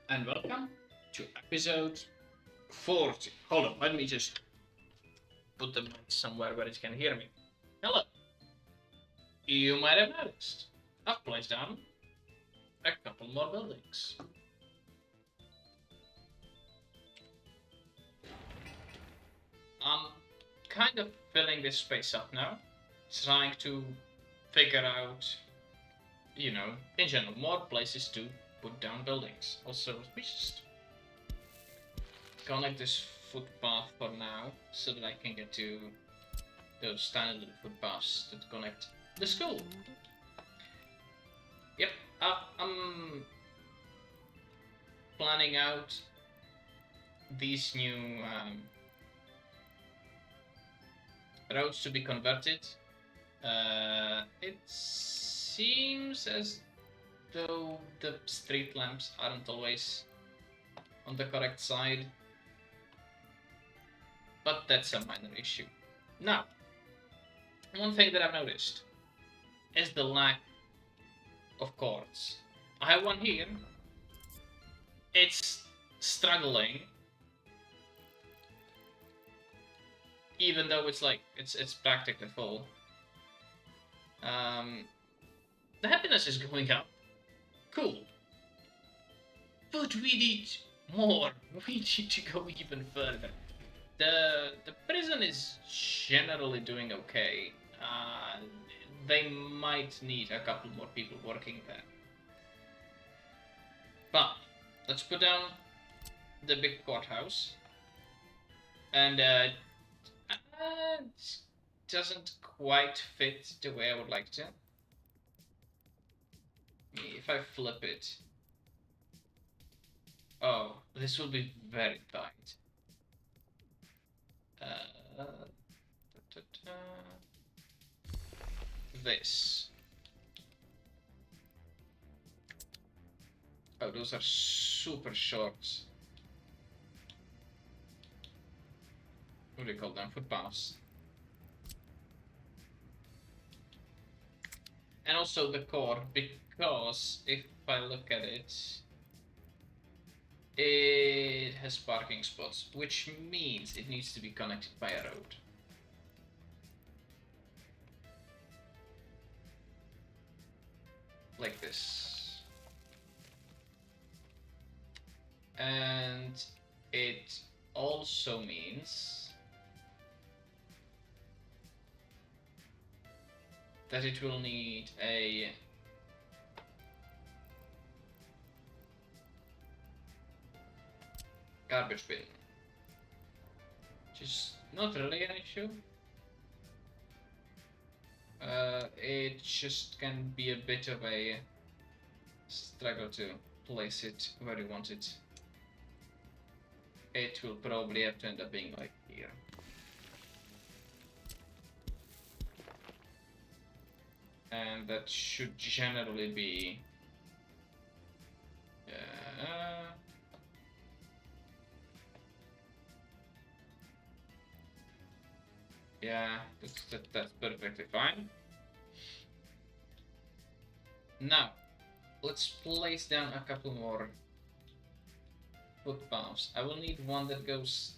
and welcome to episode 40. Hold on, let me just put the mic somewhere where it can hear me. Hello. You might have noticed I've placed down a couple more buildings. I'm kind of filling this space up now, trying to figure out, in general, more places to put down buildings. Also, we just connect this footpath for now so that I can get to those tiny little footpaths that connect the school. Yep, I'm planning out these new roads to be converted. It seems as though the street lamps aren't always on the correct side, but that's a minor issue. Now, one thing that I've noticed is the lack of chords. I have one here. It's struggling, even though it's practically full. The happiness is going up. Cool. But we need more. We need to go even further. The prison is generally doing okay. They might need a couple more people working there. But let's put down the big courthouse. And it doesn't quite fit the way I would like to. If I flip it. Oh, this will be very tight. This. Oh, those are super short. What do you call them? Footpaths. And also the core, because if I look at it, it has parking spots, which means it needs to be connected by a road. Like this. And it also means that it will need a garbage bin, which is not really an issue. It just can be a bit of a struggle to place it where you want it. It will probably have to end up being like here. And that should generally be yeah, that's perfectly fine. Now, let's place down a couple more footpaths. I will need one that goes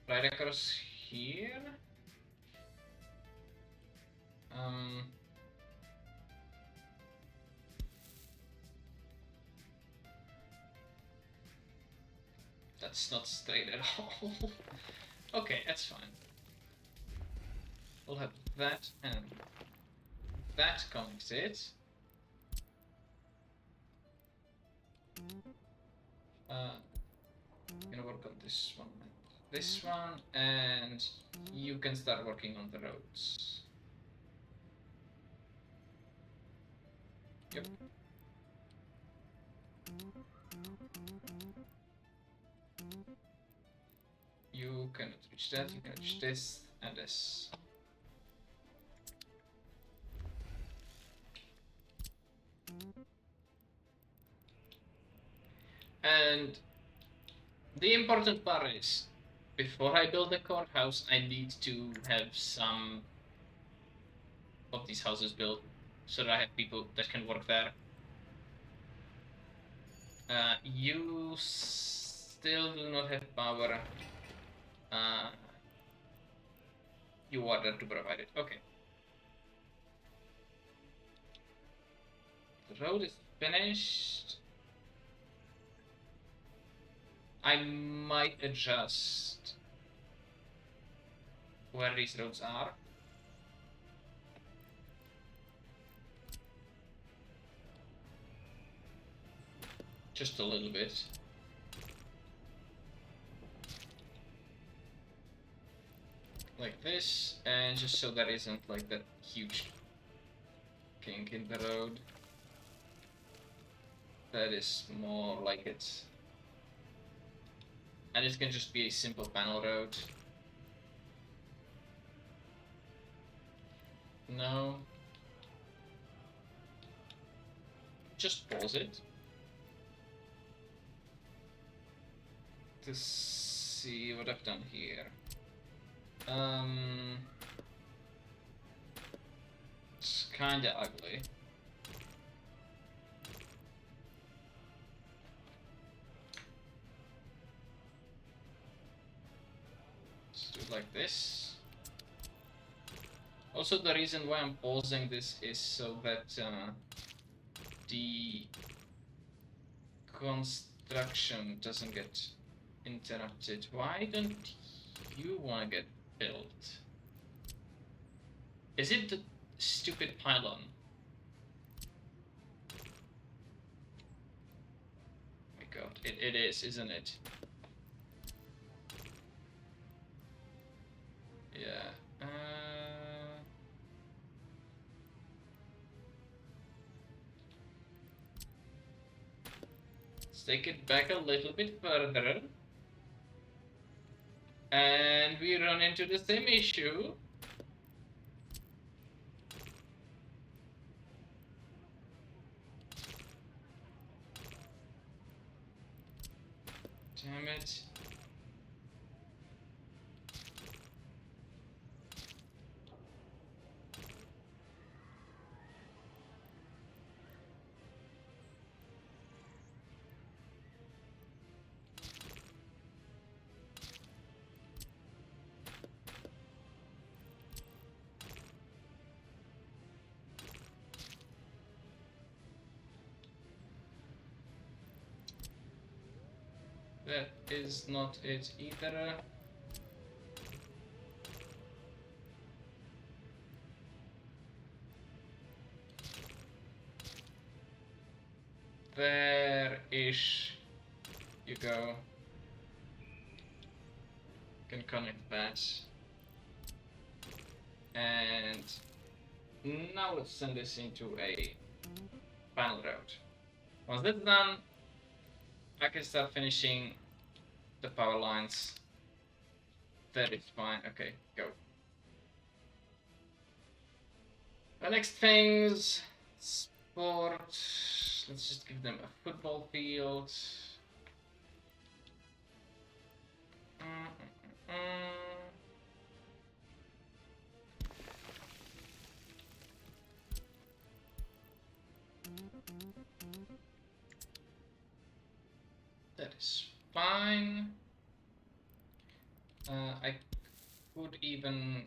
right across here. That's not straight at all. Okay, that's fine. We'll have that and that connected. Gonna work on this one, and you can start working on the roads. Yep. You cannot reach that, you can reach this and this. And the important part is, before I build the courthouse, I need to have some of these houses built so that I have people that can work there. You still do not have power. You order to provide it. Okay. The road is finished. I might adjust where these roads are. Just a little bit. Like this, and just so there isn't like that huge kink in the road. That is more like it. And it can just be a simple panel road. No. Just pause it. To see what I've done here. It's kinda ugly. Let's do it like this. Also, the reason why I'm pausing this is so that the construction doesn't get interrupted. Why don't you want to get built? Is it the stupid pylon? Oh my god, it is, isn't it? Yeah. Let's take it back a little bit further. And we run into the same issue. Damn it. That is not it either. There-ish. You go. Can connect that. And now let's send this into a panel route. Once that's done, I can start finishing the power lines. That is fine. Okay, go. The next things, sport. Let's just give them a football field. That is fine. I could even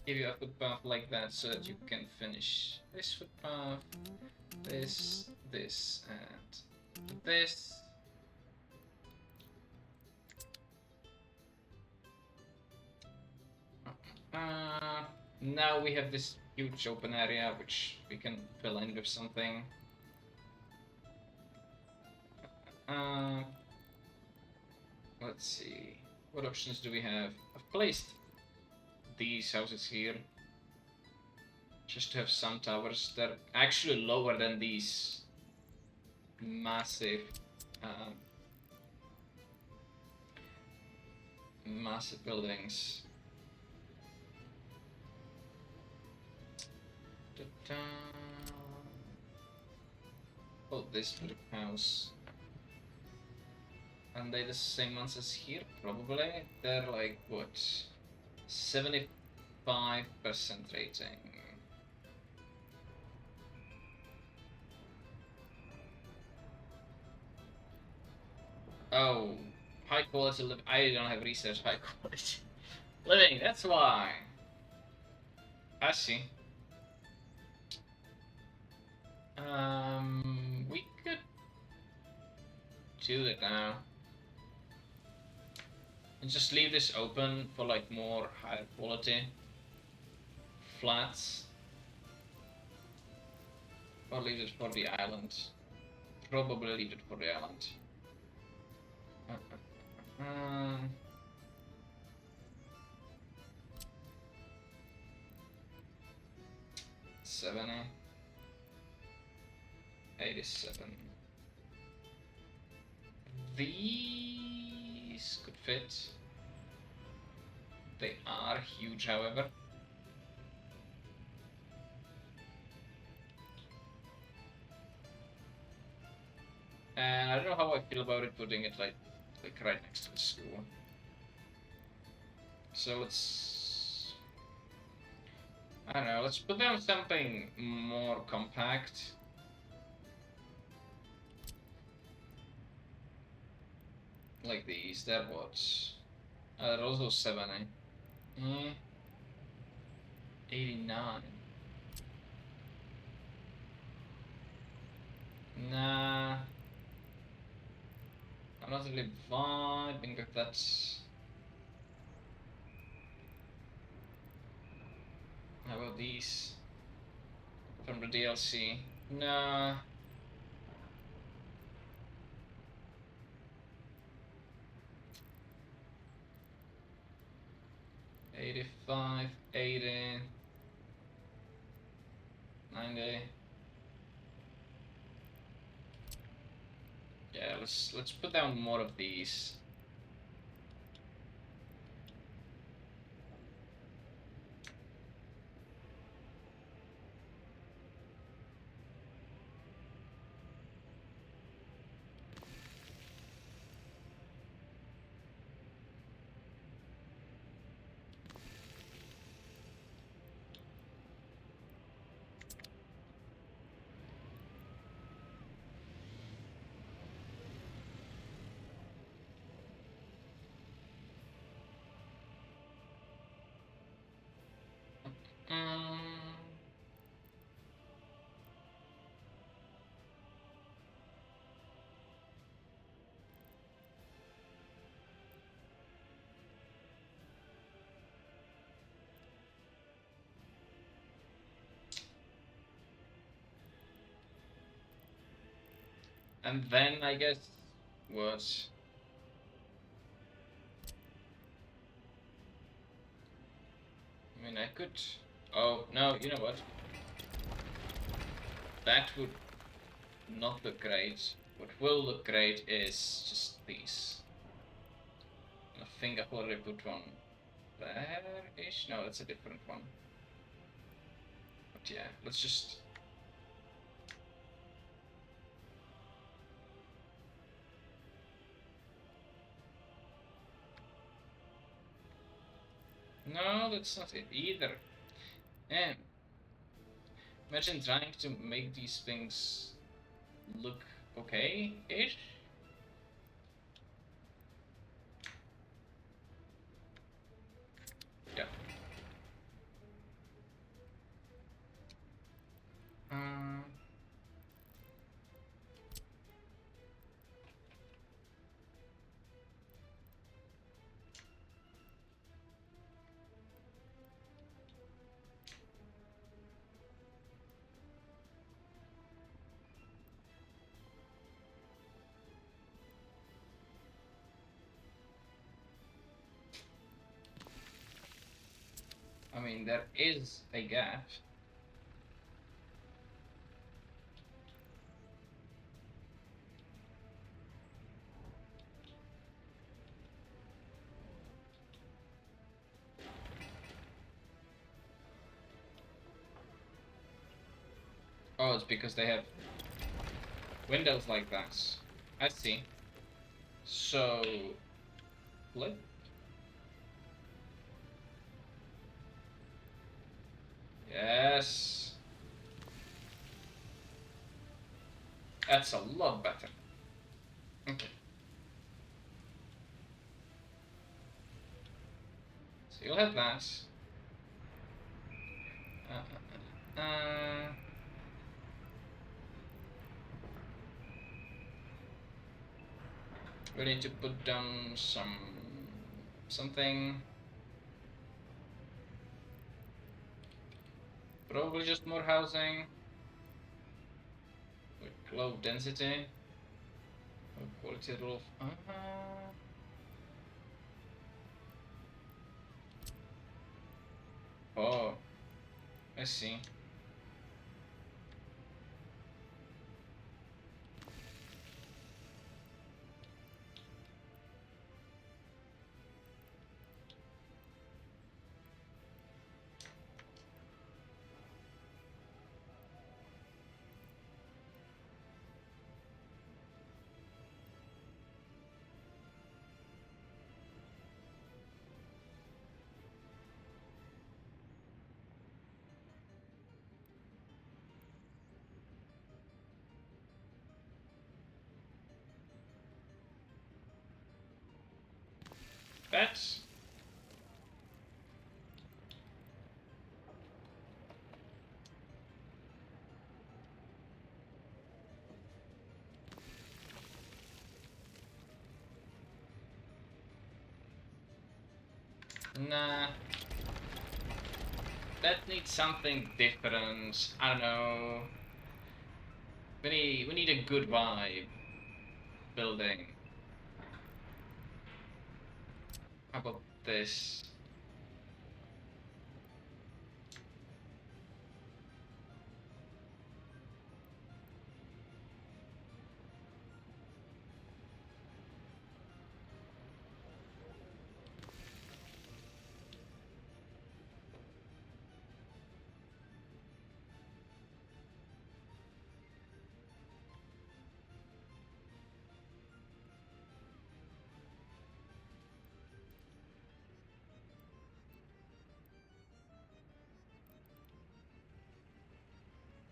give you a footpath like that so that you can finish this footpath, this, and this. Now we have this huge open area which we can fill in with something. Let's see, what options do we have? I've placed these houses here just to have some towers. They're actually lower than these massive massive buildings. Oh, this house. And they the same ones as here, probably. They're like, what? 75% rating. Oh, high quality living. I don't have research high quality living. That's why. I see. We could do that now. And just leave this open for like more higher quality flats. Or leave it for the island. Probably leave it for the island. Uh, 70. 87. These could fit. They are huge, however. And I don't know how I feel about it putting it like right next to the school. So let's, I don't know, let's put down something more compact. Like these, that was they're also 70. 89. Nah. I'm not really vibing with that. How about these? From the DLC? Nah. $85, $80, $90. Yeah, let's put down more of these. Mm. And then I guess what? I mean, I could. Oh no, you know what? That would not look great. What will look great is just these. I think I've already put one there-ish. No, that's a different one. But yeah, let's just. No, that's not it either. And imagine trying to make these things look okay-ish. Yeah. Um, I mean, there is a gap. Oh, it's because they have windows like that. I see. So, flip. Yes. That's a lot better. Okay. Still have that. Uh, uh, uh, we need to put down something. Probably just more housing with low density, low quality roof. Oh, I see. That's nah. That needs something different. I don't know. We need a good vibe building. How about this?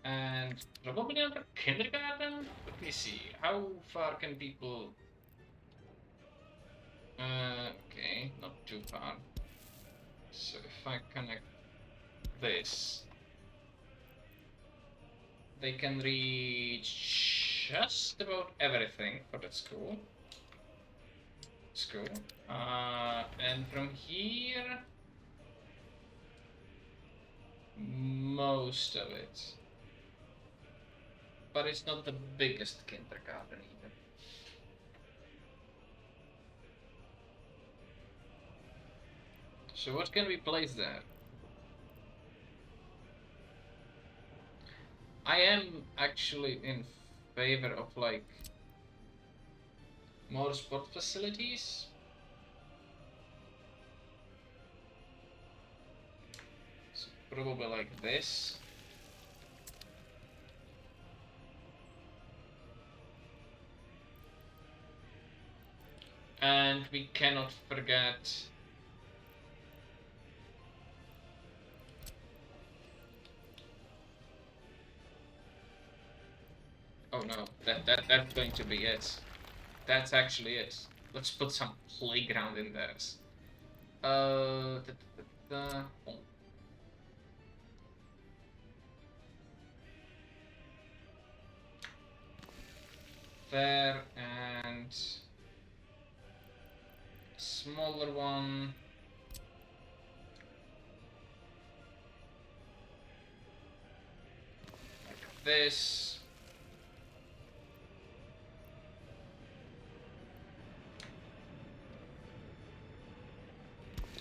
And probably under kindergarten? Let me see. How far can people... okay, not too far. So if I connect this, they can reach just about everything for that school. School. And from here, most of it. But it's not the biggest kindergarten either. So what can we place there? I am actually in favor of like more sport facilities. So probably like this. And we cannot forget oh no, that's going to be it. That's actually it. Let's put some playground in there. Oh. There and smaller one. Like this.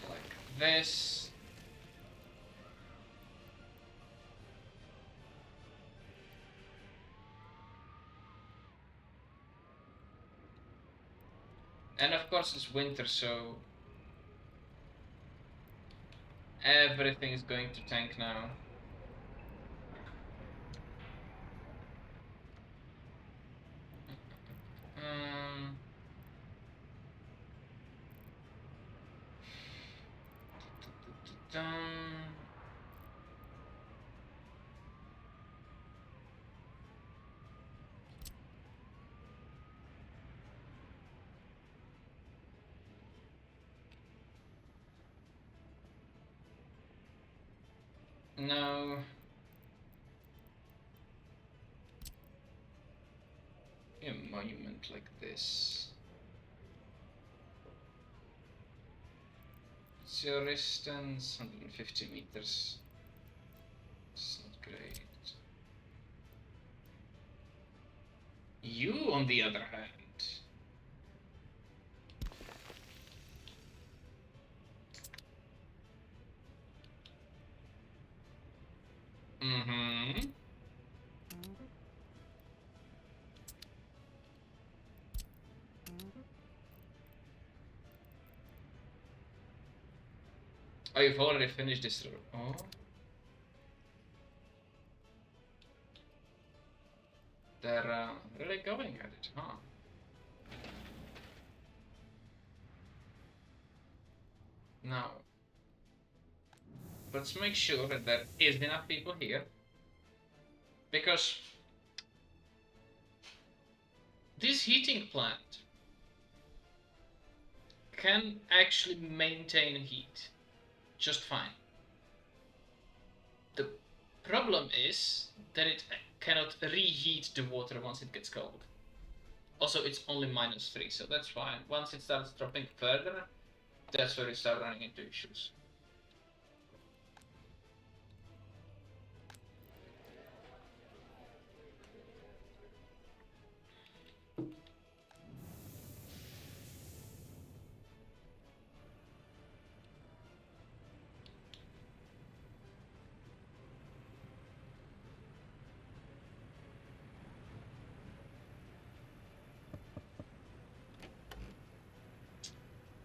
Like this. And of course it's winter, so everything is going to tank now. Um, No. A monument like this. What's your distance? 150 meters. It's not great. You, on the other hand. Mm-hmm. Oh, you've already finished this. Oh. They're really going at it, huh? Now, let's make sure that there is enough people here. Because this heating plant can actually maintain heat just fine. The problem is that it cannot reheat the water once it gets cold. Also, it's only -3, so that's fine. Once it starts dropping further, that's where you start running into issues.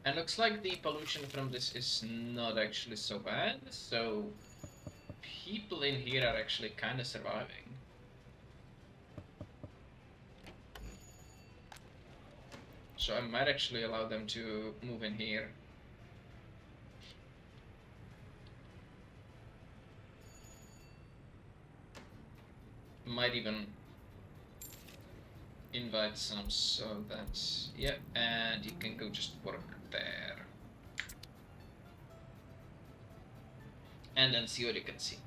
And looks like the pollution from this is not actually so bad, so people in here are actually kind of surviving. So I might actually allow them to move in here. Might even invite some, so that's, yeah, and you can go just work there. And then see what you can see.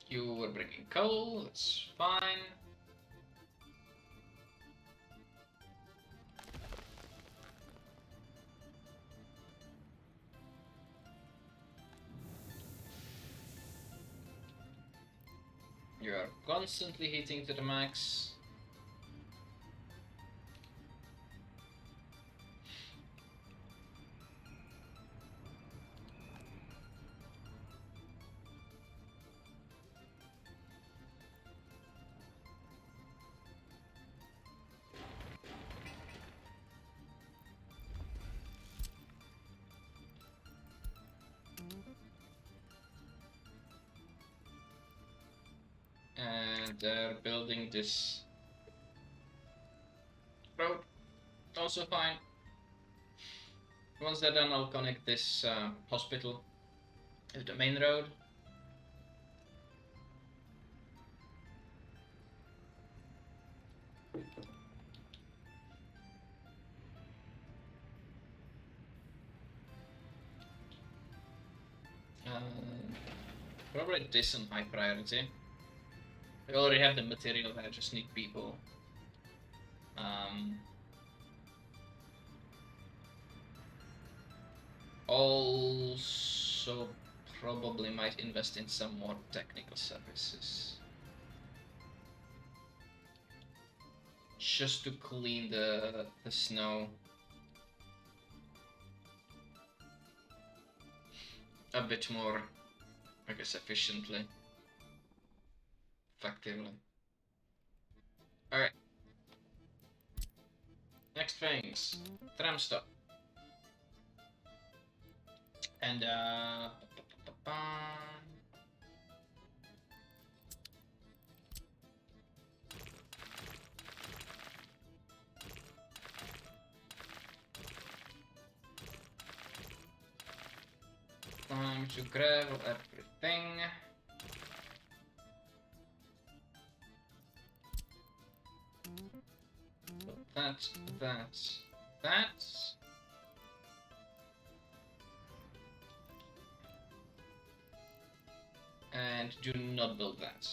You were bringing coal, that's fine. You are constantly heating to the max. And they're building this road, also fine. Once they're done, I'll connect this hospital with the main road. Probably this on high priority. We already have the material, I just need people. Also, probably might invest in some more technical services. Just to clean the snow a bit more, I guess, efficiently, effectively. Alright. Next things. Tram stop. And time to gravel everything. That, that, that. And do not build that.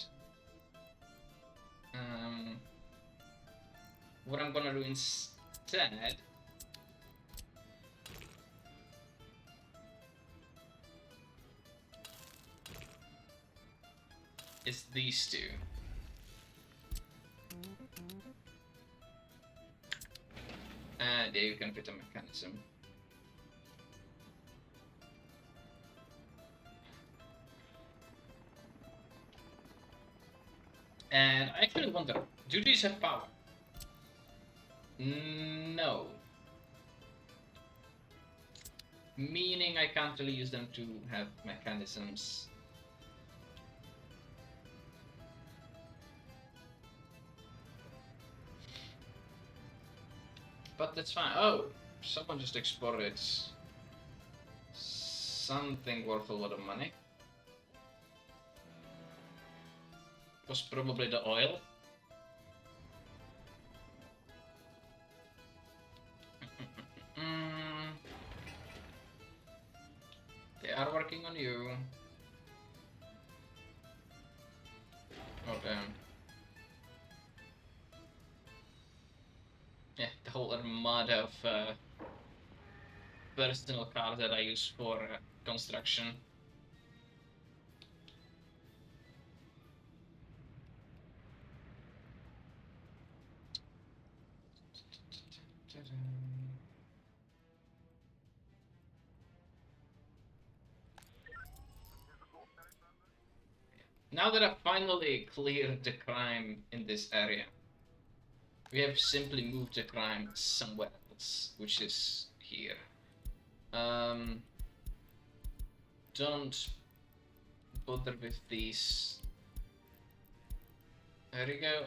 What I'm gonna do instead is these two. And there you can fit a mechanism. And I actually wonder, do these have power? No. Meaning I can't really use them to have mechanisms. But that's fine. Oh, someone just exported something worth a lot of money. Was probably the oil. They are working on you. Oh damn. Yeah, the whole armada of personal cars that I use for construction. Now that I've finally cleared the crime in this area, we have simply moved the crime somewhere else, which is here. Don't bother with these. There you go.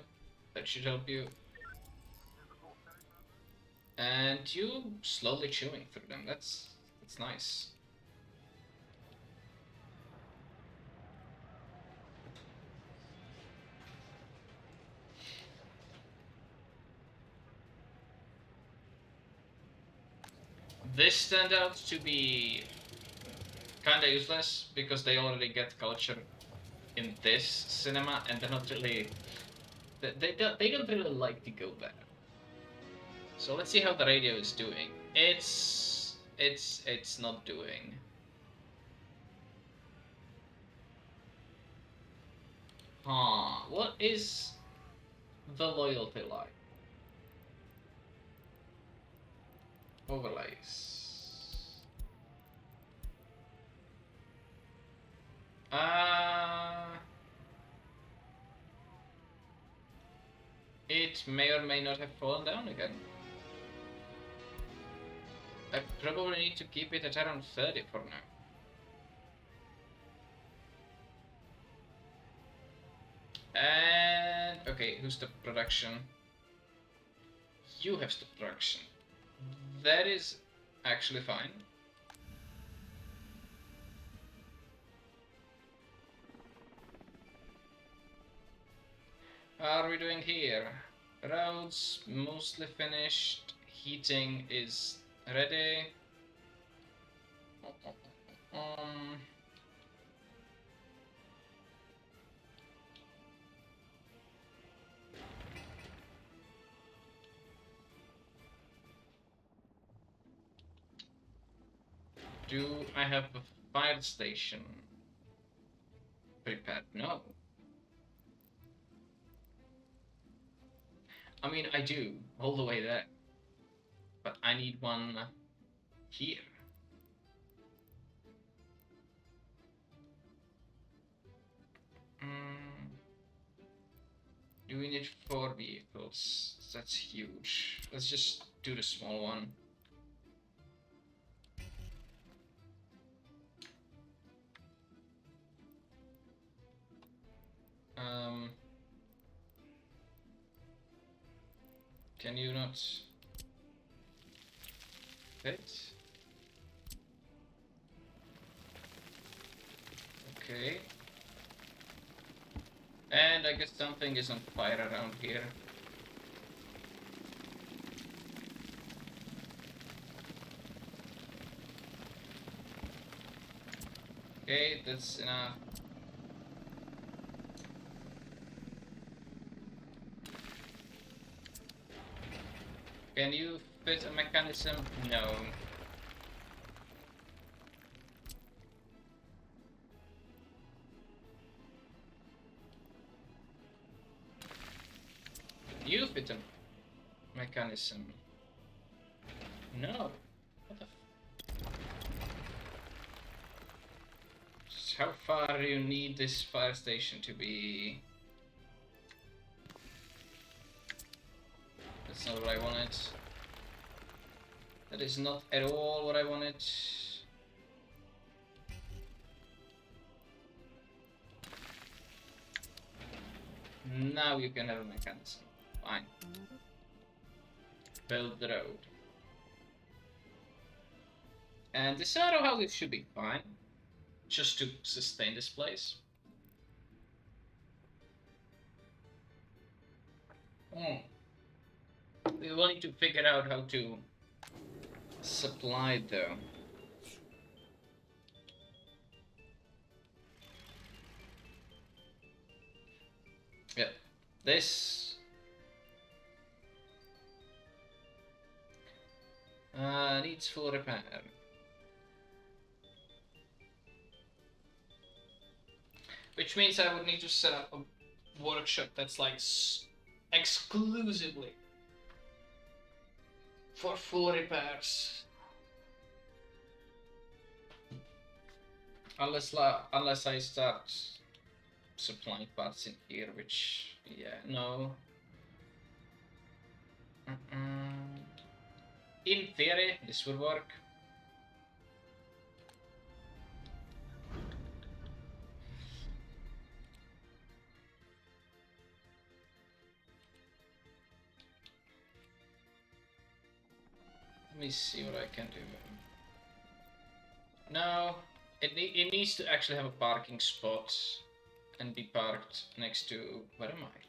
That should help you. And you slowly chewing through them. That's nice. This turned out to be kinda useless because they already get culture in this cinema and they're not really they don't really like to go there. So let's see how the radio is doing. It's not doing. Huh, what is the loyalty like? Overlays. It may or may not have fallen down again. I probably need to keep it at around 30 for now. And okay, who's the production? You have the production. That is actually fine. How are we doing here? Roads mostly finished. Heating is ready. Do I have a fire station prepared? No. I mean, I do, all the way there. But I need one here. Do we need 4 vehicles? That's huge. Let's just do the small one. Can you not fit? Okay. And I guess something is on fire around here. Okay, that's enough. Can you fit a mechanism? No. You fit a mechanism. No. What the How far do you need this fire station to be? That's not what I wanted. That is not at all what I wanted. Now you can have a mechanism. Fine. Build the road. And the shadow houses should be fine. Just to sustain this place. We will need to figure out how to supply it though. Yeah, this needs full repair. Which means I would need to set up a workshop that's like exclusively for full repairs. Unless I start supplying parts in here, which, yeah, no. In theory, this would work. Let me see what I can do. No, it needs to actually have a parking spot and be parked next to... Where am I?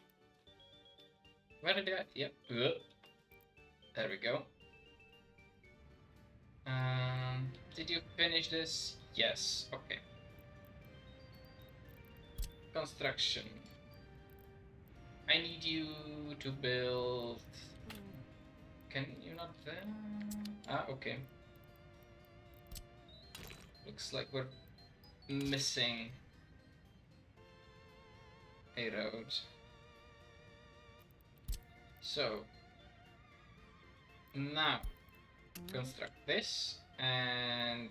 Where did I... Yep. There we go. Did you finish this? Yes. Okay. Construction. I need you to build... Can you not there? Ah, okay. Looks like we're missing a road. So now construct this and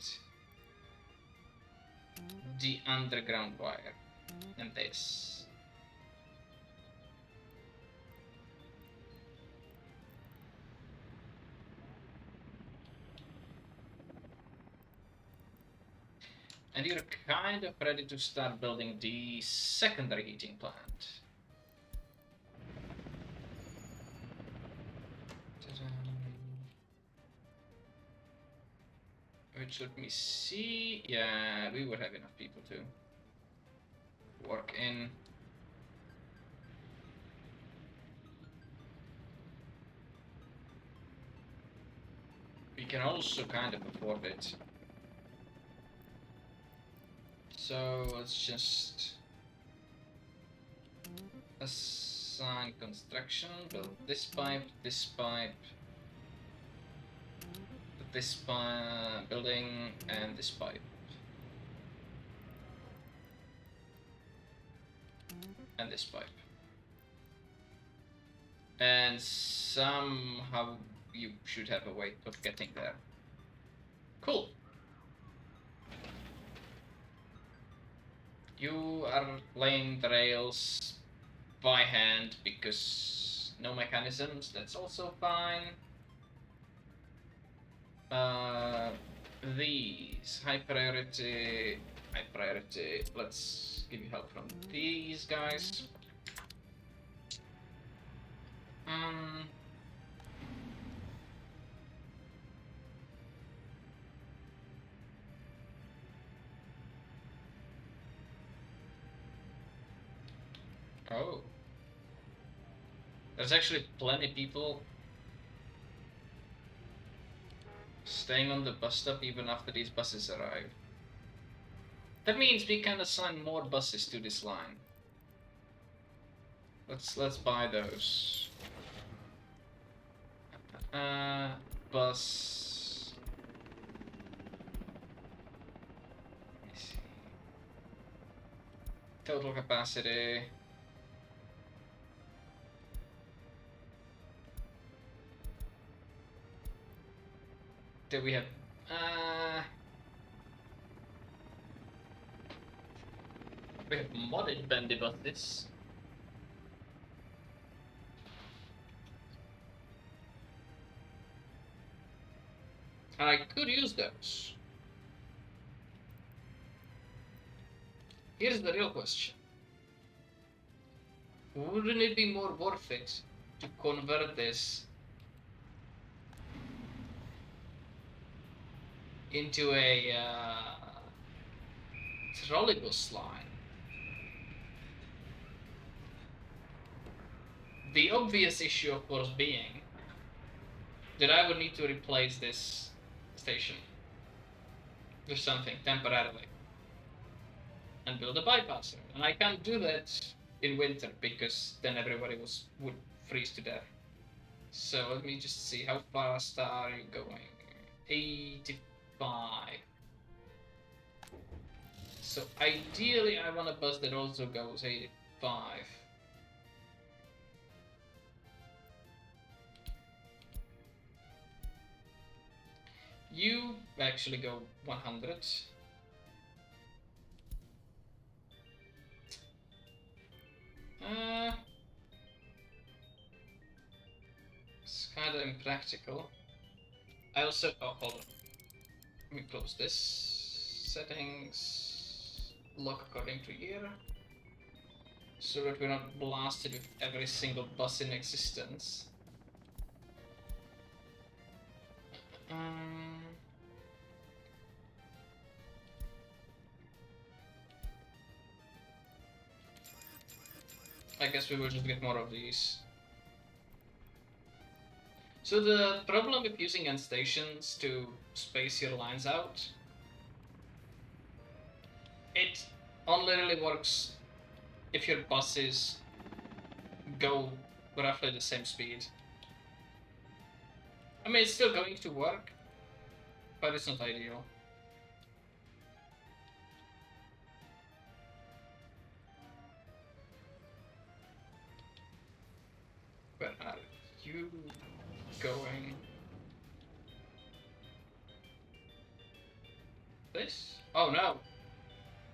the underground wire and this. And you're kind of ready to start building the secondary heating plant. Which, let me see. Yeah, we would have enough people to work in. We can also kind of afford it. So let's just assign construction, build this pipe, this building, and this pipe. And this pipe. And somehow you should have a way of getting there. Cool. You are laying the rails by hand because no mechanisms, that's also fine. These high priority, let's give you help from these guys. Oh. There's actually plenty of people staying on the bus stop even after these buses arrive. That means we can assign more buses to this line. Let's buy those. Bus. Let me see. Total capacity. Do we have we have modded bendy buses. I could use those. Here's the real question. Wouldn't it be more worth it to convert this into a trolleybus line? The obvious issue, of course, being that I would need to replace this station with something temporarily and build a bypasser. And I can't do that in winter because then everybody would freeze to death. So let me just see, how fast are you going? 85. So ideally I want a bus that also goes 85. You actually go 100. It's kind of impractical. I also, oh, hold on. Let me close this. Settings, lock according to year, so that we're not blasted with every single bus in existence. I guess we will just get more of these. So the problem with using end stations to space your lines out, it only really works if your buses go roughly the same speed. I mean, it's still going to work, but it's not ideal. Where are you going? This? Oh no!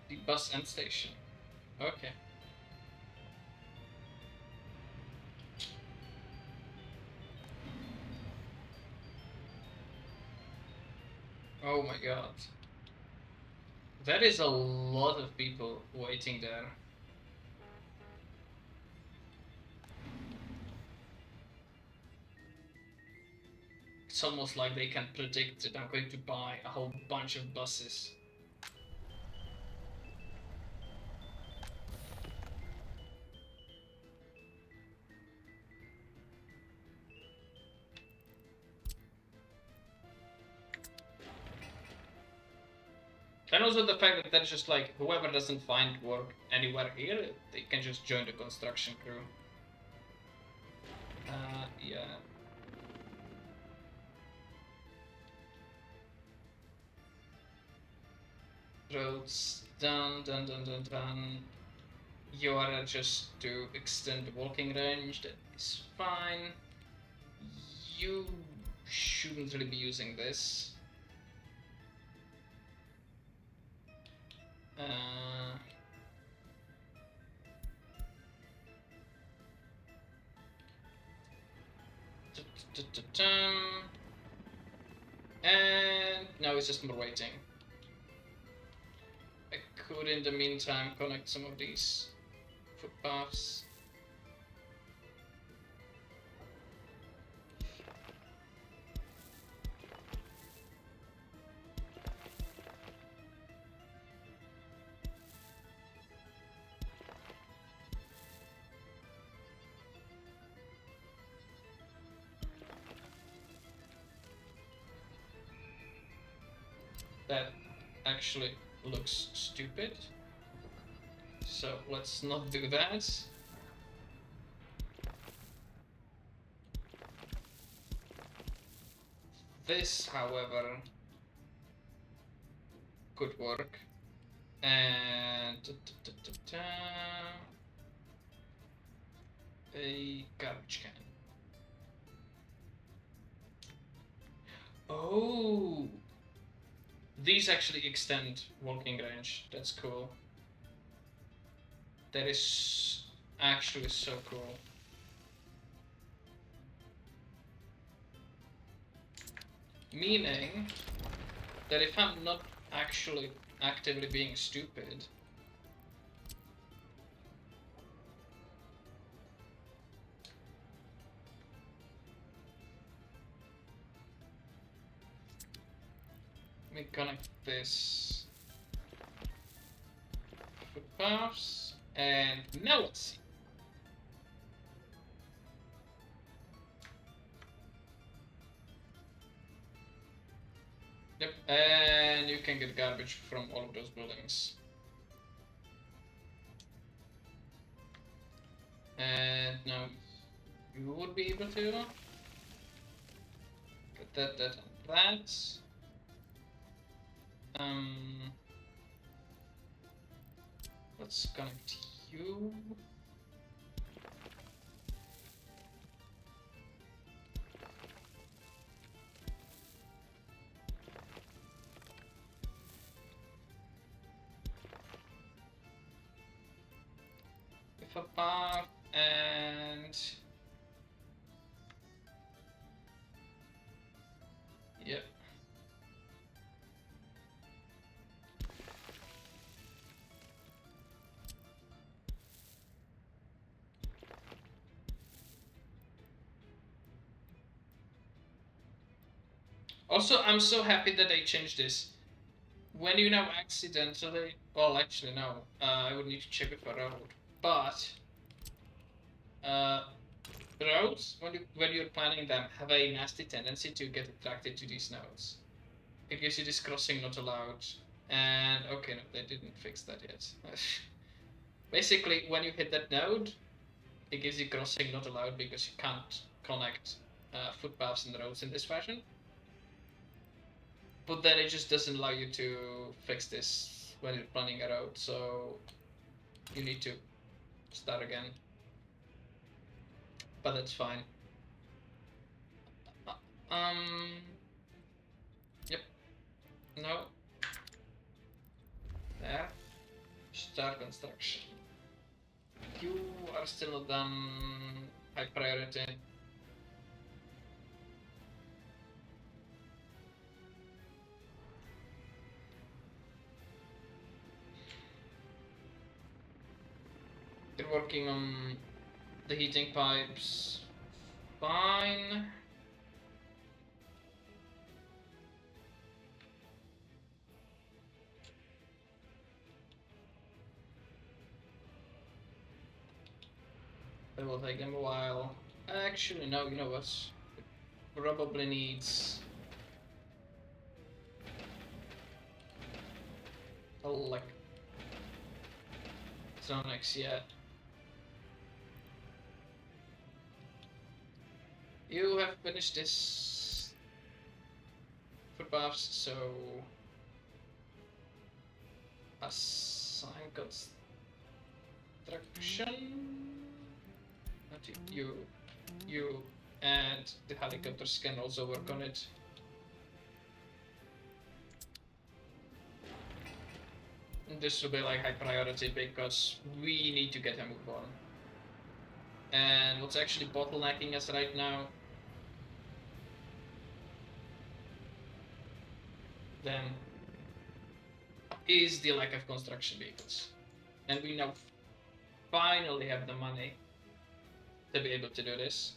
The bus end station. Okay. Oh my god. That is a lot of people waiting there. It's almost like they can predict that I'm going to buy a whole bunch of buses. And also the fact that there's just like, whoever doesn't find work anywhere here, they can just join the construction crew. Yeah. Roads done. You are just to extend the walking range, that is fine. You shouldn't really be using this. And now it's just more waiting. I could in the meantime connect some of these footpaths. That actually looks stupid. So let's not do that. This, however, could work. And a garbage can. Oh, these actually extend walking range. That's cool. That is actually so cool. Meaning that if I'm not actually actively being stupid, let me connect this footpaths, and now let's see. Yep, and you can get garbage from all of those buildings. And now you would be able to get that, and that. Let's connect you. With a path and yep. Also, I'm so happy that they changed this. When you now accidentally, well, actually no, I would need to check with a road, but roads when you're planning them have a nasty tendency to get attracted to these nodes. It gives you this crossing not allowed, and okay, no, they didn't fix that yet. Basically, when you hit that node, it gives you crossing not allowed because you can't connect footpaths and roads in this fashion. But then it just doesn't allow you to fix this when you're planning a road, so you need to start again. But that's fine. Yep. No. There. Start construction. You are still not done. High priority. They're working on the heating pipes. Fine. It will take them a while. Actually, no, you know what? It probably needs electronics yet. You have finished this footpaths, so assign construction. Not you, and the helicopters can also work on it. And this will be like high priority because we need to get a move on. And what's actually bottlenecking us right now then is the lack of construction vehicles. And we now finally have the money to be able to do this.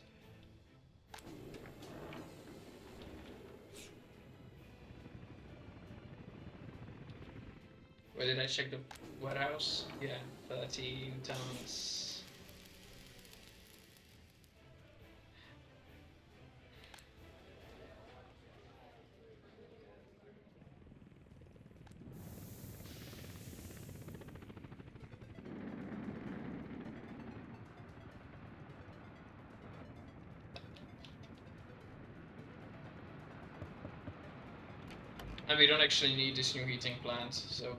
Where did I check the warehouse? Yeah, 13 tons. And we don't actually need this new heating plant, so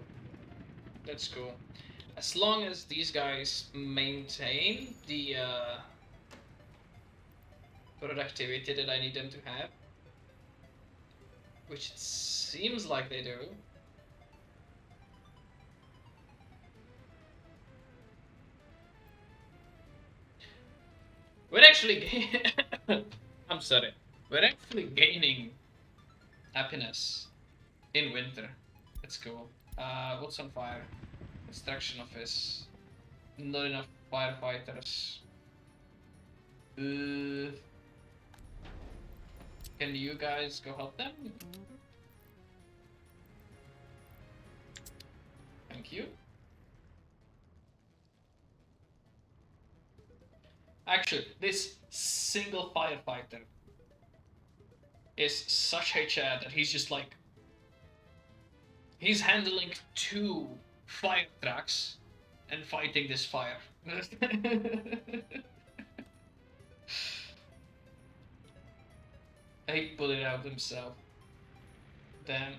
that's cool. As long as these guys maintain the productivity that I need them to have, which it seems like they do. We're actually I'm sorry. We're actually gaining happiness in winter. That's cool. What's on fire? Construction office. Not enough firefighters. Can you guys go help them? Thank you. Actually, this single firefighter is such a Chad that he's just like... He's handling 2 fire trucks and fighting this fire. He put it out himself. Damn.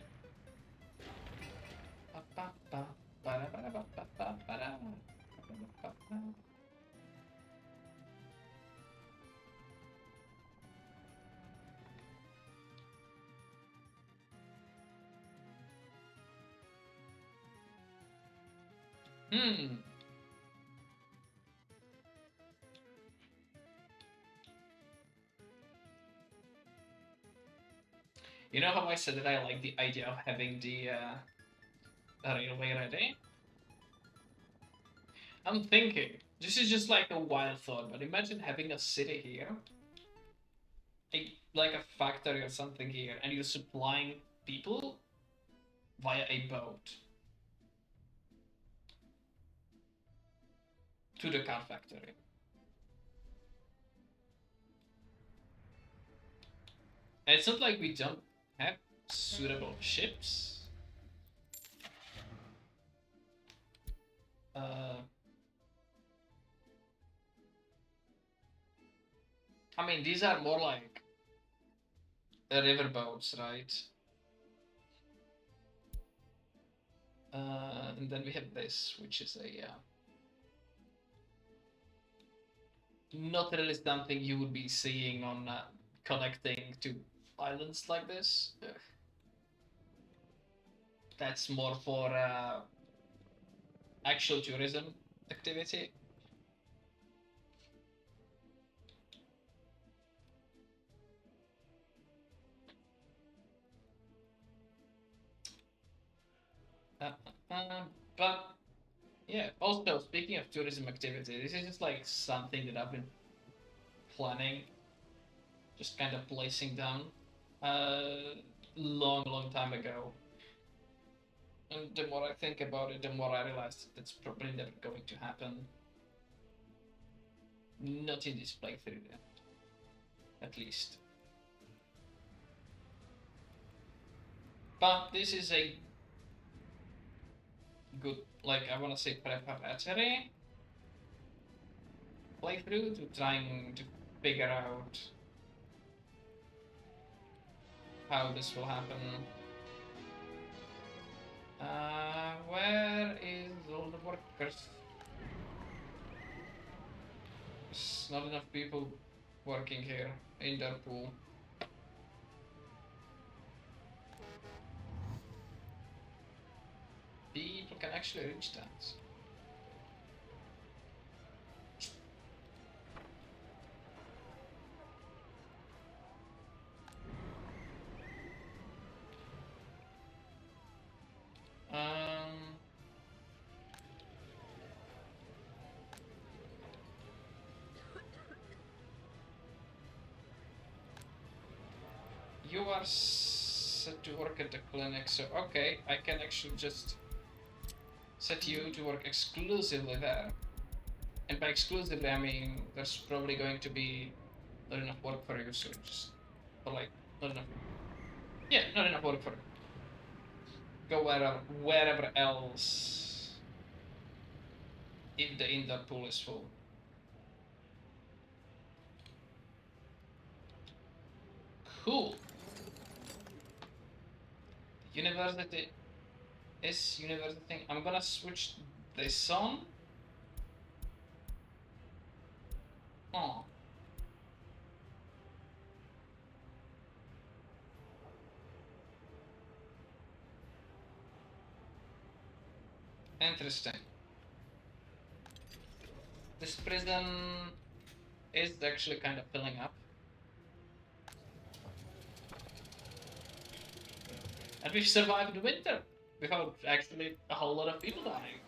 You know how I said that I like the idea of having the railway ready? I'm thinking, this is just like a wild thought, but imagine having a city here, like a factory or something here, and you're supplying people via a boat to the car factory. And it's not like we don't have suitable ships. I mean, these are more like river boats, right? And then we have this, which is a not really something you would be seeing on connecting to islands like this. Ugh. That's more for actual tourism activity. But yeah, also speaking of tourism activity, this is just like something that I've been planning, just kind of placing down long time ago. And the more I think about it, the more I realize that it's probably never going to happen. Not in this playthrough, at least. But this is a good, like, I want to say preparatory playthrough to trying to figure out how this will happen. Where is all the workers? There's not enough people working here in their pool. People can actually reach that. You are set to work at the clinic, so okay, I can actually just set you to work exclusively there. And by exclusively, I mean there's probably going to be not enough work for you, so just, but like, not enough. Yeah, not enough work for you. Go wherever else if the indoor pool is full. Cool. University is university thing. I'm gonna switch this on. Oh. Interesting. This prison is actually kind of filling up. And we've survived the winter without actually a whole lot of people dying.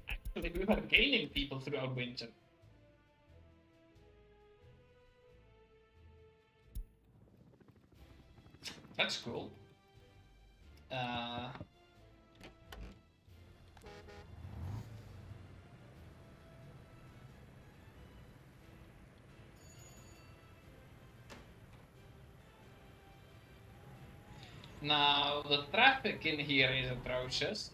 Actually, we were gaining people throughout winter. That's cool. Now, the traffic in here is atrocious.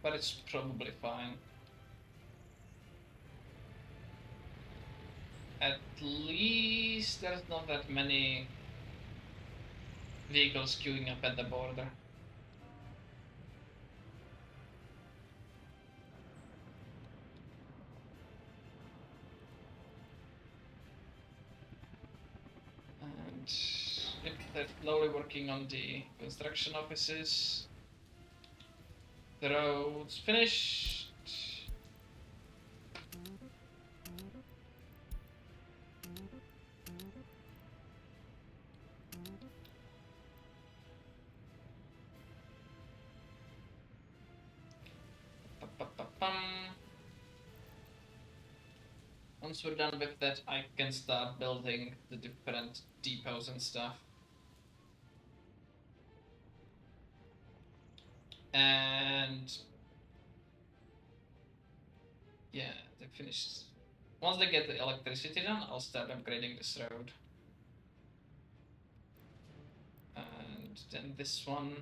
But it's probably fine. At least there's not that many vehicles queuing up at the border. And if they're slowly working on the construction offices. The road's finished. Once we're done with that, I can start building the different depots and stuff. And yeah, they finished. Once they get the electricity done, I'll start upgrading this road. And then this one.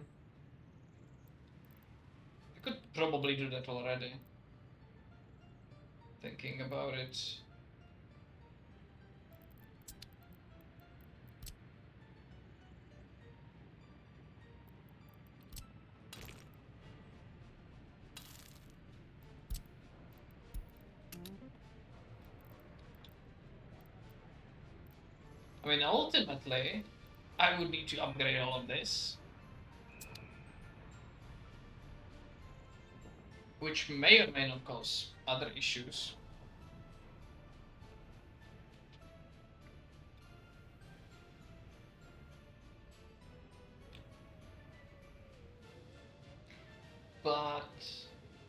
I could probably do that already. Thinking about it. I mean, ultimately, I would need to upgrade all of this. Which may or may not cause other issues. But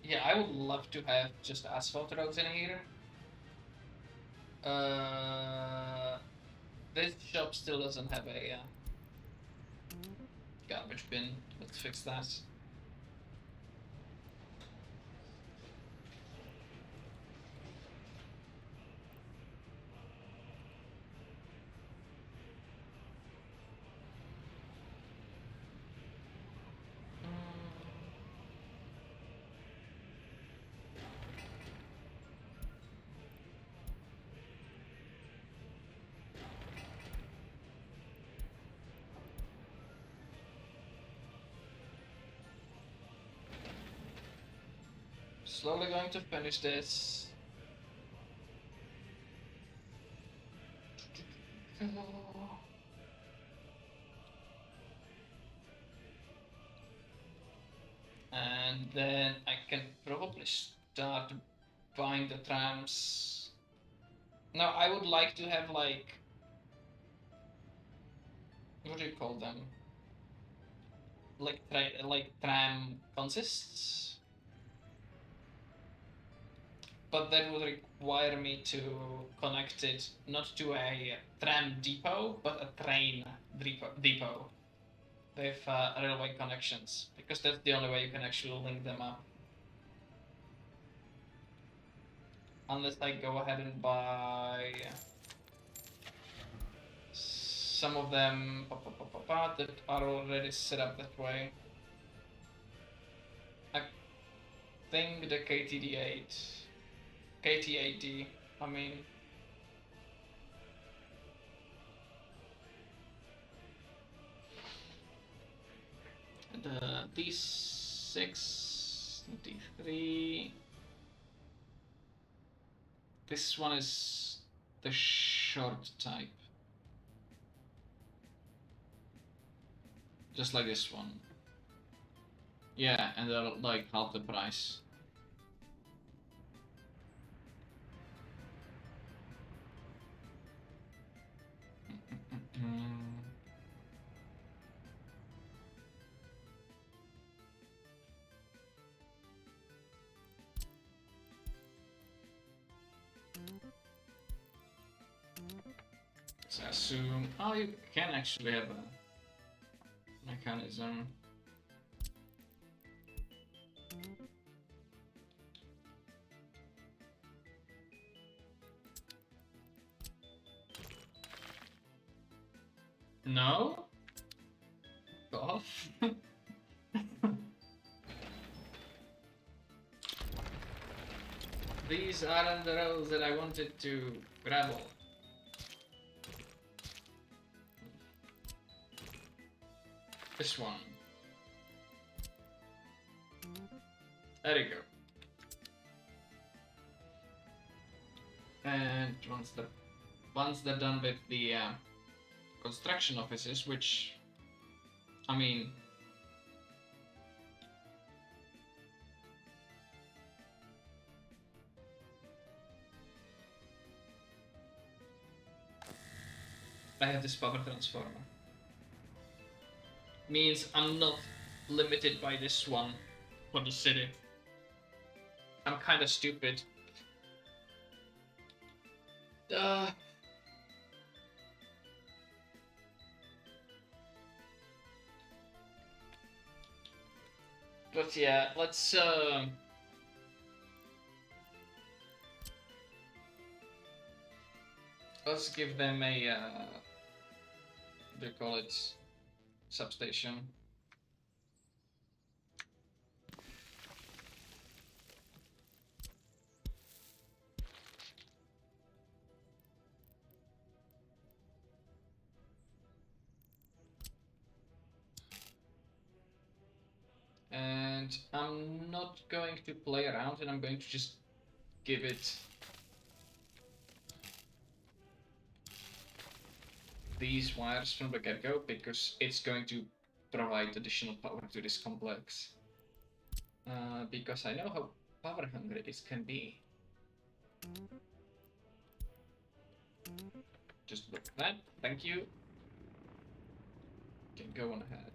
yeah, I would love to have just asphalt roads in here. This shop still doesn't have a garbage bin. Let's fix that. Slowly going to finish this. And then I can probably start buying the trams. Now I would like to have like, what do you call them? Like tram consists. But that would require me to connect it not to a tram depot, but a train depot with railway connections, because that's the only way you can actually link them up. Unless I go ahead and buy some of them that are already set up that way. I think the KT8D, I mean, D6, D3. This one is the short type. Just like this one. Yeah, and they're like half the price. Let's assume. Oh, you can actually have a mechanism. No? Go off. These aren't the rolls that I wanted to grab. This one. There you go. And once they're done with the construction offices, which, I mean, I have this power transformer. Means I'm not limited by this one for the city. I'm kind of stupid. But yeah, let's give them a what do you call it, substation. And I'm not going to play around, and I'm going to just give it these wires from the get-go, because it's going to provide additional power to this complex. Because I know how power hungry this can be. Just look at that, thank you. Can go on ahead.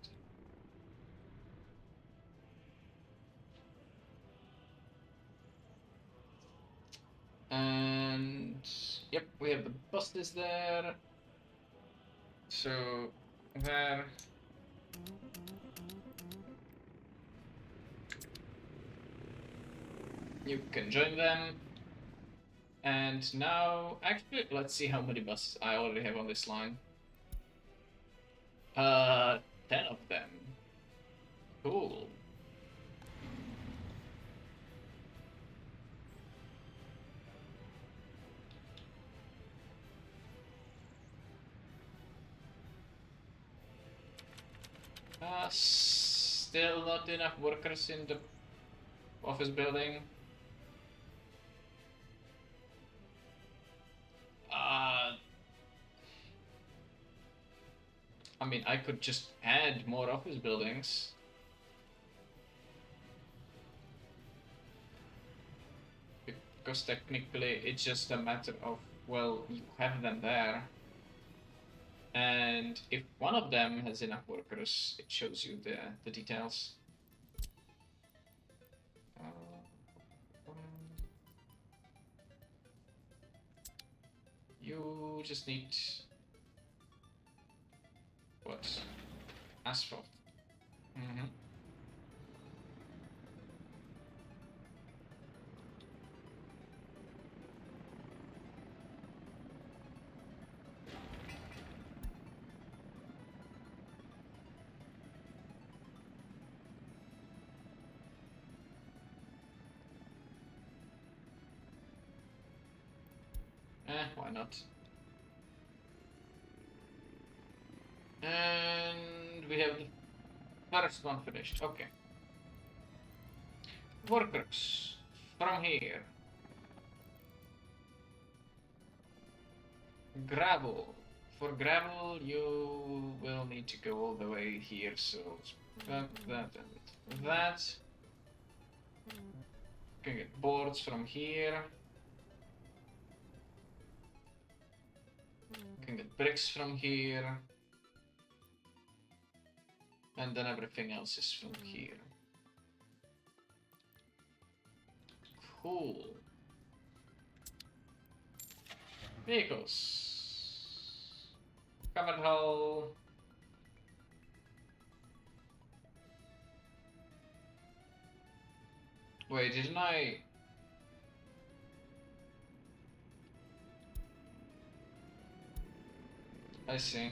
And yep, we have the buses there. So there. You can join them. And now, actually, let's see how many buses I already have on this line. 10 of them. Cool. Still not enough workers in the office building. I mean, I could just add more office buildings. Because technically it's just a matter of, well, you have them there. And if one of them has enough workers, it shows you the details. You just need what? Asphalt. Mm-hmm. Why not? And we have First one finished. Okay. Workers from here. Gravel. For gravel, you will need to go all the way here, so that and that. Can get boards from here. Can get bricks from here. And then everything else is from here. Cool. Vehicles. Covered hull. Wait, didn't I? I see.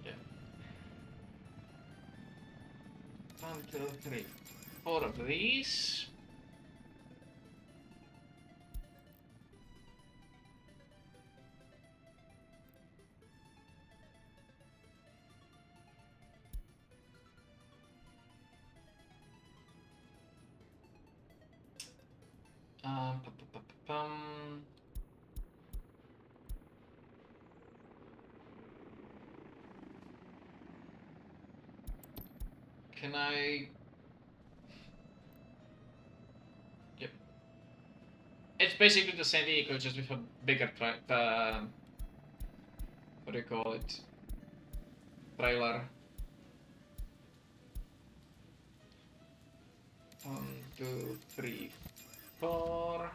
Yeah. 1, 2, 3, 4 of these. Pum. Can I? Yep. It's basically the same vehicle, just with a bigger what do you call it? Trailer. 1, 2, 3, 4.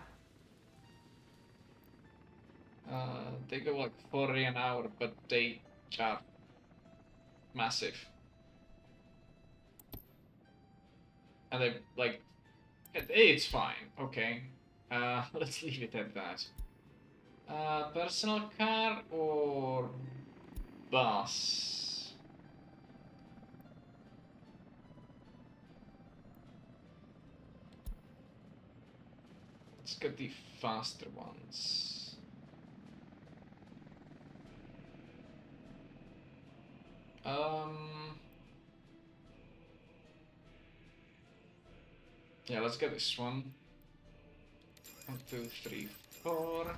They go like 40 an hour, but they are massive. And they like, it's fine, okay. Let's leave it at that. Personal car or bus? Let's get the faster ones. Yeah, let's get this one. 1, 2, 3, 4.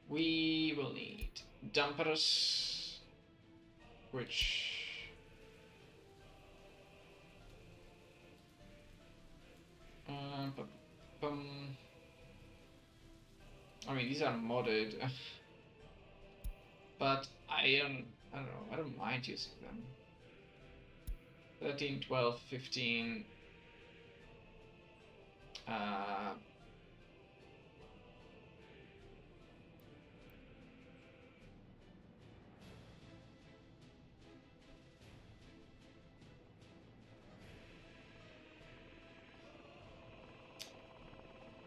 We will need dumpers, which I mean, these are modded, but I don't know, I don't mind using them. 13, 12, 15.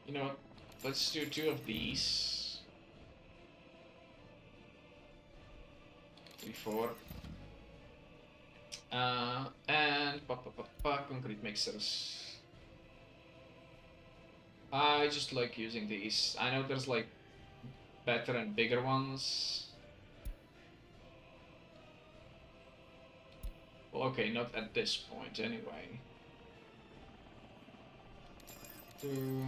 You know what? Let's do 2 of these. 3, 4. And concrete mixers. I just like using these. I know there's like better and bigger ones. Well, okay, not at this point anyway. 2,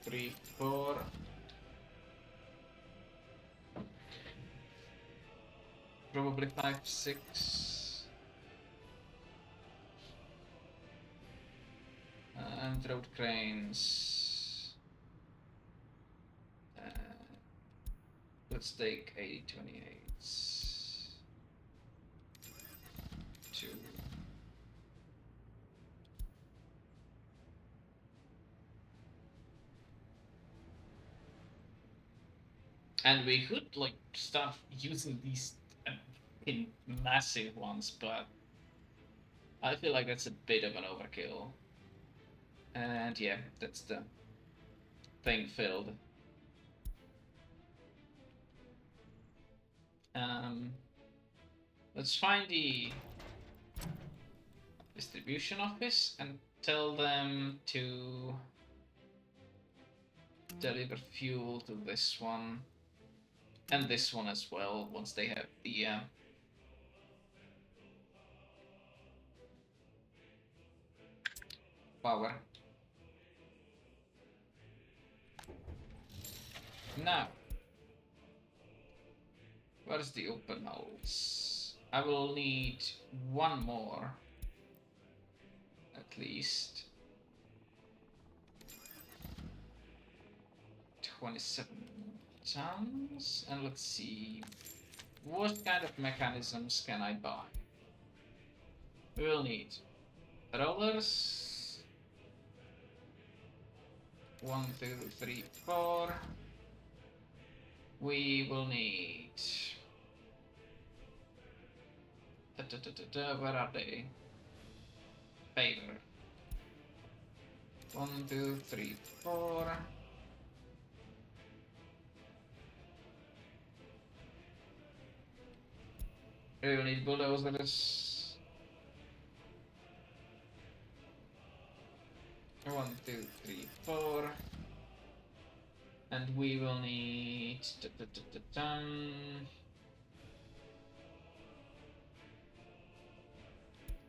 3, 4. Probably 5, 6. And road cranes. Let's take 8028s. 2. And we could like start using these in massive ones, but I feel like that's a bit of an overkill. And yeah, that's the thing filled. Let's find the distribution office and tell them to deliver fuel to this one and this one as well once they have the power. Now, where's the open holes? I will need one more at least. 27 tons, and let's see what kind of mechanisms can I buy. We will need rollers. 1, 2, 3, 4. We will need. Where are they? Paper. 1, 2, 3, 4. We will need bulldozers. 1, 2, 3, 4. And we will need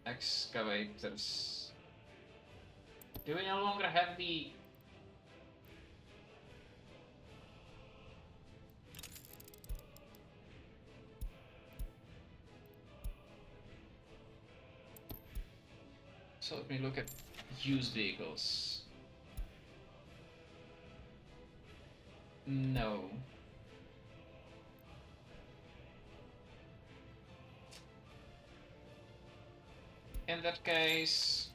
excavators. Do we no longer have the So let me look at used vehicles. No. In that case,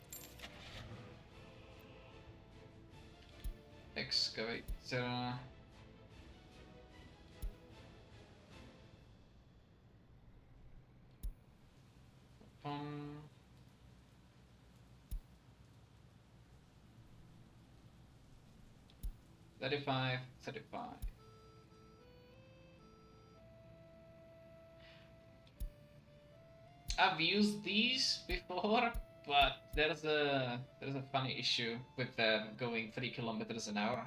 excavator. Um, 35, 35. I've used these before, but there's a funny issue with them going 3 kilometers an hour.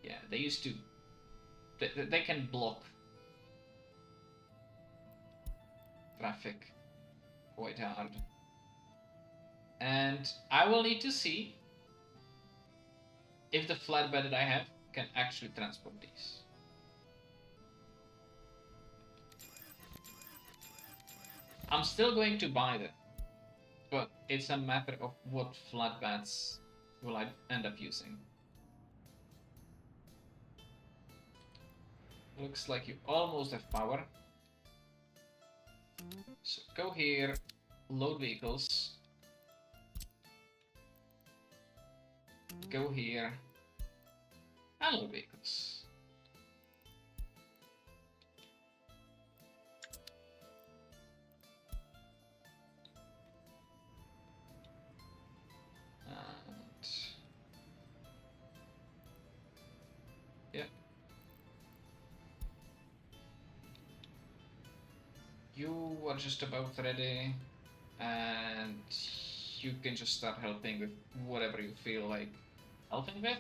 Yeah, they used to. They can block traffic quite hard, and I will need to see if the flatbed that I have can actually transport these. I'm still going to buy them, but it's a matter of what flatbeds will I end up using. Looks like you almost have power. So go here, load vehicles. Go here, and load vehicles. And yeah, you are just about ready, and you can just start helping with whatever you feel like helping with.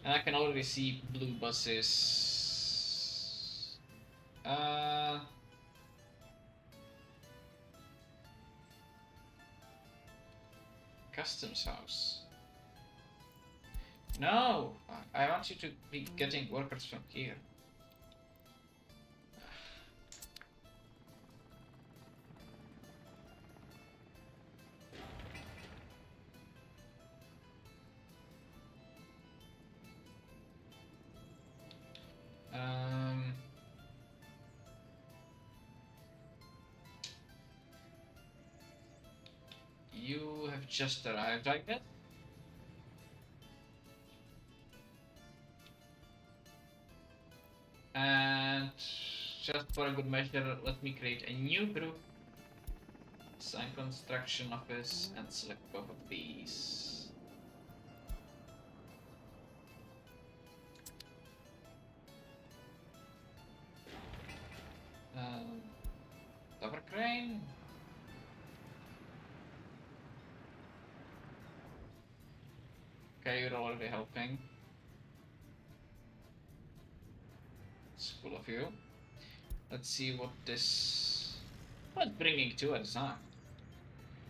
And I can already see blue buses. Customs house. No, I want you to be getting workers from here. You have just arrived, I guess. And just for a good measure, let me create a new group. Assign construction office and select both of these. Rain. Okay, you're already helping. It's cool of you. Let's see what this... What's bringing two at a time?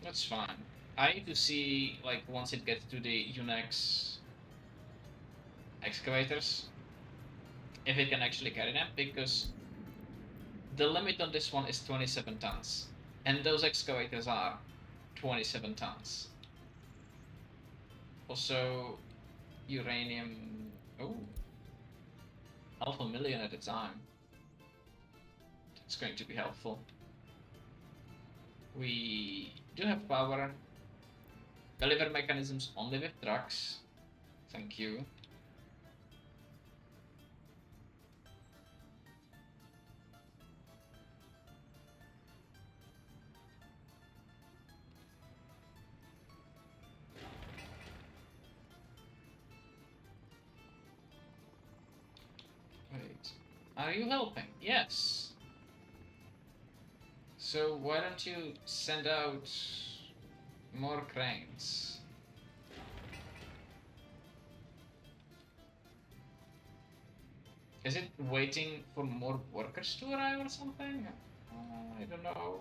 That's fine. I need to see, like, once it gets to the Unix excavators, if it can actually carry them, because the limit on this one is 27 tons. And those excavators are 27 tons. Also, uranium... Oh. 500,000 at a time. It's going to be helpful. We do have power. Deliver mechanisms only with trucks. Thank you. Wait. Are you helping? Yes. So why don't you send out more cranes? Is it waiting for more workers to arrive or something? I don't know.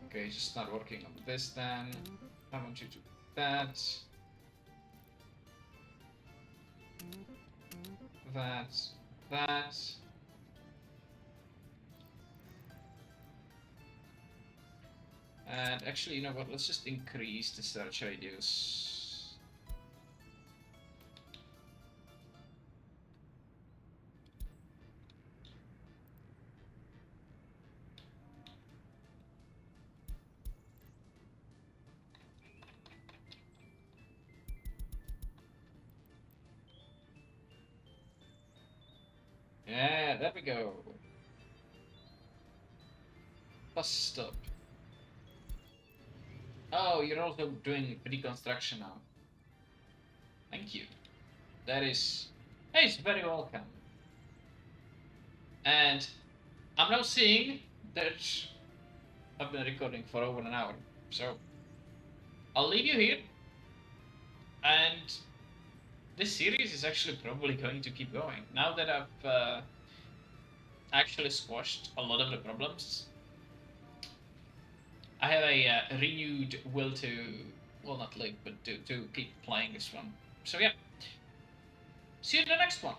Okay, just start working on this then. I want you to do that. That. And actually, you know what? Let's just increase the search radius. Yeah, there we go. Bus stop. Oh, you're also doing reconstruction now. Thank you. That is... Hey, it's very welcome. And I'm now seeing that I've been recording for over an hour. So I'll leave you here. And this series is actually probably going to keep going. Now that I've actually squashed a lot of the problems, I have a renewed will to, well, not live, but to keep playing this one. So yeah, see you in the next one.